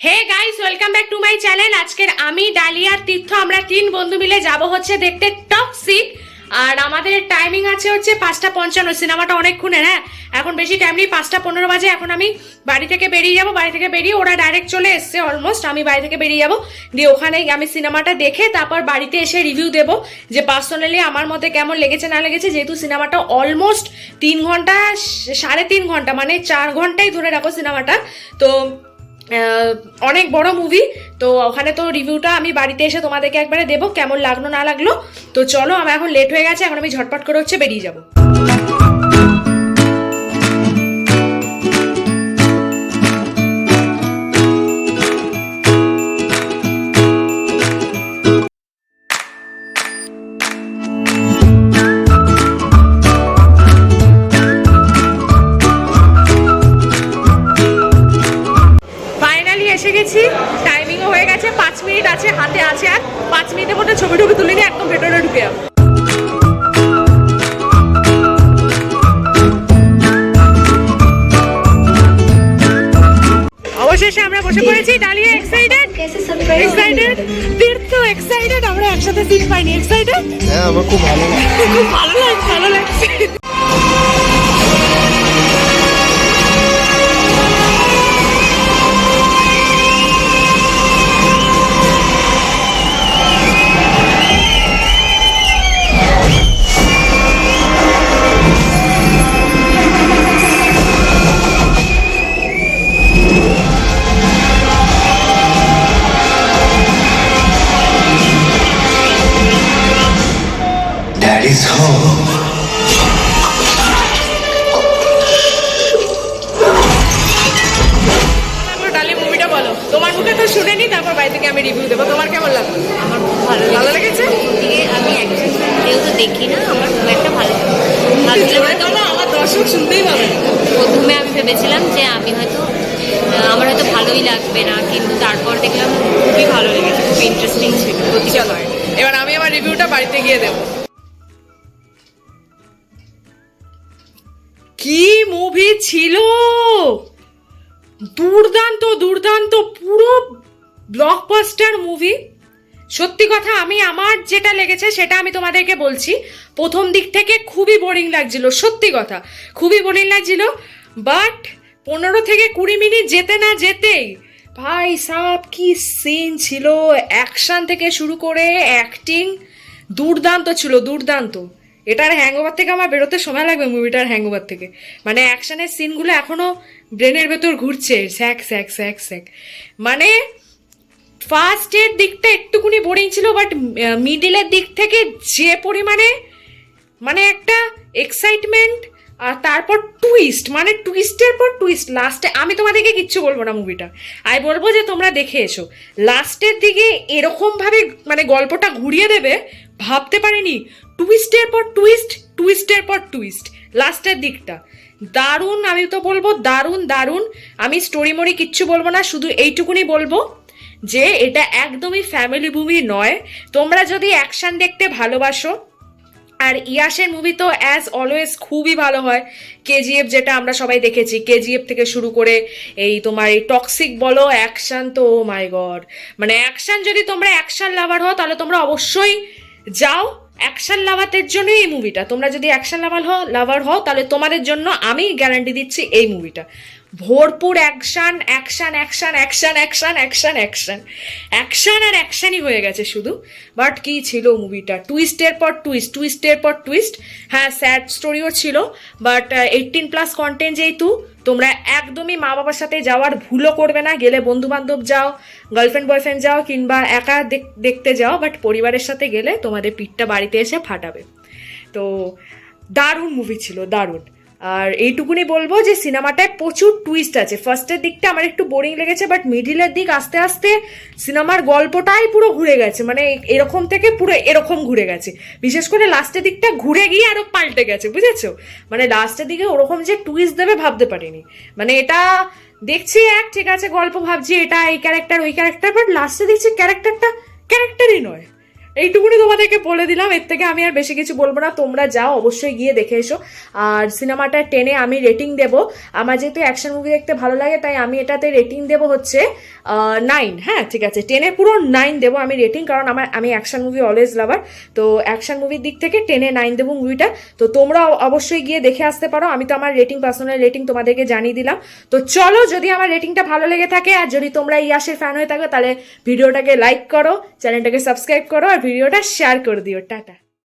Hey guys, welcome back to my channel. আজকের আমি dahlia আর তীর্থ আমরা তিন বন্ধু মিলে যাব হচ্ছে দেখতে টক্সিক। আর আমাদের টাইমিং আছে হচ্ছে 5:55। সিনেমাটা অনেকক্ষণের, হ্যাঁ এখন বেশি টাইম নেই, 5:15 বাজে। এখন আমি বাড়ি থেকে বেরিয়ে যাব। বাড়ি থেকে বেরিয়ে ওরা ডাইরেক্ট চলে এসছে অলমোস্ট। আমি বাড়ি থেকে বেরিয়ে যাব, দিয়ে ওখানে আমি সিনেমাটা দেখে তারপর বাড়িতে এসে রিভিউ দেবো যে পার্সোনালি আমার মধ্যে কেমন লেগেছে না লেগেছে। যেহেতু সিনেমাটা অলমোস্ট 3 ঘন্টা, 3.5 ঘন্টা, মানে 4 ঘন্টাই ধরে রাখো সিনেমাটা, তো অনেক বড় মুভি। তো ওখানে তো রিভিউটা আমি বাড়িতে এসে তোমাদেরকে একবারে দেবো কেমন লাগলো না লাগলো। তো চলো, আমার এখন লেট হয়ে গেছে, এখন আমি ঝটপট করে হচ্ছে বেরিয়ে যাবো। ফাইনালি এসে গেছি, টাইমিংও হয়ে গেছে, 5 মিনিট আছে হাতে, আছে আর 5 মিনিটের মধ্যে ছবি টবি তুলে নিয়ে একদম ভেতরে ঢুকে যাবো। অবশেষে আমরা বসে পড়েছি। ডালিয়া এক্সাইটেড, এক্সাইটেড, তীর্থ এক্সাইটেড, আমরা একসাথে সিট পাইনি। এক্সাইটেড? হ্যাঁ, আমার খুব ভালো লাগছে। খুব ভালো লাগছে, ভালো লাগছে। Daddy's home. ডালি, মুভিটা বলো, তোমার মুখে তো শুনেনি, তারপর বাড়ি থেকে আমি রিভিউ দেবো। তোমার কেমন লাগলো? আমার খুব ভালো ভালো লেগেছে? দিয়ে আমি অ্যাকশন যেহেতু দেখি না, আমার খুব একটা ভালো ভাবছিলাম হয়তো আমার দর্শক শুনতেই পাবে। প্রথমে আমি ভেবেছিলাম যে আমি হয়তো আমার হয়তো ভালোই লাগবে না, কিন্তু তারপর দেখলাম খুবই ভালো লেগেছে, খুব ইন্টারেস্টিং ছিল প্রতিটা part। এবার আমি আমার রিভিউটা বাড়িতে গিয়ে দেবো। কি মুভি ছিল! দুর্দান্ত দুর্দান্ত, পুরো ব্লকবাস্টার মুভি। সত্যি কথা, আমি আমার যেটা লেগেছে সেটা আমি তোমাদেরকে বলছি। প্রথম দিক থেকে খুবই বোরিং লাগছিল, সত্যি কথা খুবই বোরিং লাগছিল। বাট 15 থেকে 20 মিনিট যেতে না যেতেই ভাই সাব কি সিন ছিল! অ্যাকশন থেকে শুরু করে অ্যাক্টিং দুর্দান্ত ছিল, দুর্দান্ত। এটার হ্যাংওভার থেকে আমার বেরোতে সময় লাগবে, মুভিটার হ্যাংওভার থেকে। মানে অ্যাকশনের সিনগুলো এখনো ব্রেনের ভেতর ঘুরছে, স্যাক স্যাক স্যাক স্যাক। মানে ফার্স্টের দিকটা একটুকুনি বোরিং ছিল, বাট মিডিলের দিক থেকে যে পরিমাণে মানে একটা এক্সাইটমেন্ট, আর তারপর টুইস্ট, মানে টুইস্টের পর টুইস্ট। লাস্টে আমি তোমাদেরকে কিচ্ছু বলবো না মুভিটা, আমি বলবো যে তোমরা দেখে এসো। লাস্টের দিকে এরকমভাবে মানে গল্পটা ঘুরিয়ে দেবে, ভাবতে পারিনি। টুইস্টের পর টুইস্ট, টুইস্টের পর টুইস্ট, লাস্টের দিকটা দারুণ। আমি তো বলবো দারুণ দারুণ। আমি স্টোরি মোরি কিচ্ছু বলবো না, শুধু এইটুকুনি বলবো যে এটা একদমই ফ্যামিলি মুভি নয়। তোমরা যদি অ্যাকশন দেখতে ভালোবাসো, আর ইয়াসের মুভি তো অ্যাজ অলওয়েজ খুবই ভালো হয়। কেজিএফ যেটা আমরা সবাই দেখেছি, কেজিএফ থেকে শুরু করে এই তোমার এই টক্সিক বলো, অ্যাকশন তো ও মাই গড। মানে অ্যাকশন, যদি তোমরা অ্যাকশন লাভার হও তাহলে তোমরা অবশ্যই যাও। অ্যাকশন লাভারদের জন্য এই মুভিটা। তোমরা যদি অ্যাকশন লাভার হও তাহলে তোমাদের জন্য আমি গ্যারান্টি দিচ্ছি এই মুভিটা। ভরপুর action, action, action, action, action, action, action, action আর অ্যাকশনই হয়ে গেছে শুধু। বাট কি ছিল মুভিটা! টুইস্টের পর টুইস্ট, টুইস্টের পর টুইস্ট। হ্যাঁ, স্যাড স্টোরিও ছিল, বাট 18+ কন্টেন্ট যেহেতু, তোমরা একদমই মা বাবার সাথে যাওয়ার ভুলও করবে না। গেলে বন্ধু বান্ধব যাও, গার্লফ্রেন্ড বয়ফ্রেন্ড যাও, কিংবা একা দেখতে যাও, বাট পরিবারের সাথে গেলে তোমাদের পিঠটা বাড়িতে এসে ফাটাবে। তো দারুণ মুভি ছিল, দারুণ। আর এইটুকুনি বলবো যে সিনেমাটায় প্রচুর টুইস্ট আছে। ফার্স্টের দিকটা আমার একটু বোরিং লেগেছে, বাট মিডিলের দিক আস্তে আস্তে সিনেমার গল্পটাই পুরো ঘুরে গেছে। মানে এরকম থেকে পুরো এরকম ঘুরে গেছে। বিশেষ করে লাস্টের দিকটা ঘুরে গিয়ে আরো পাল্টে গেছে, বুঝেছো? মানে লাস্টের দিকে ওরকম যে টুইস্ট দেবে ভাবতে পারিনি। মানে এটা দেখছি ঠিক আছে গল্প, ভাবছি এটা এই ক্যারেক্টার ওই ক্যারেক্টার, বাট লাস্টে দেখছি ক্যারেক্টারটা ক্যারেক্টারই নয়, এইটুকুনি তোমাদেরকে বলে দিলাম, এর থেকে আমি আর বেশি কিছু বলবো না। তোমরা যাও, অবশ্যই গিয়ে দেখে এসো। আর সিনেমাটা 10-এ আমি রেটিং দেব। আমার যেহেতু অ্যাকশন মুভি দেখতে ভালো লাগে, তাই আমি এটাতে রেটিং দেব হচ্ছে 9। হ্যাঁ ঠিক আছে, 10-এ পুরো 9 দেবো আমি রেটিং, কারণ আমি অ্যাকশন মুভি অলওয়েজ লাভার। তো অ্যাকশন মুভির দিক থেকে 10-এ 9 দেবো মুভিটা। তো তোমরা অবশ্যই গিয়ে দেখে আসতে পারো। আমি তো আমার রেটিং, পার্সোনাল রেটিং তোমাদেরকে জানিয়ে দিলাম। তো চলো, যদি আমার রেটিংটা ভালো লেগে থাকে আর যদি তোমরা ইয়াশের ফ্যান হয়ে থাকো, তাহলে ভিডিওটাকে লাইক করো, চ্যানেলটাকে সাবস্ক্রাইব করো আর ভিডিওটা শেয়ার করে দিও। টাটা।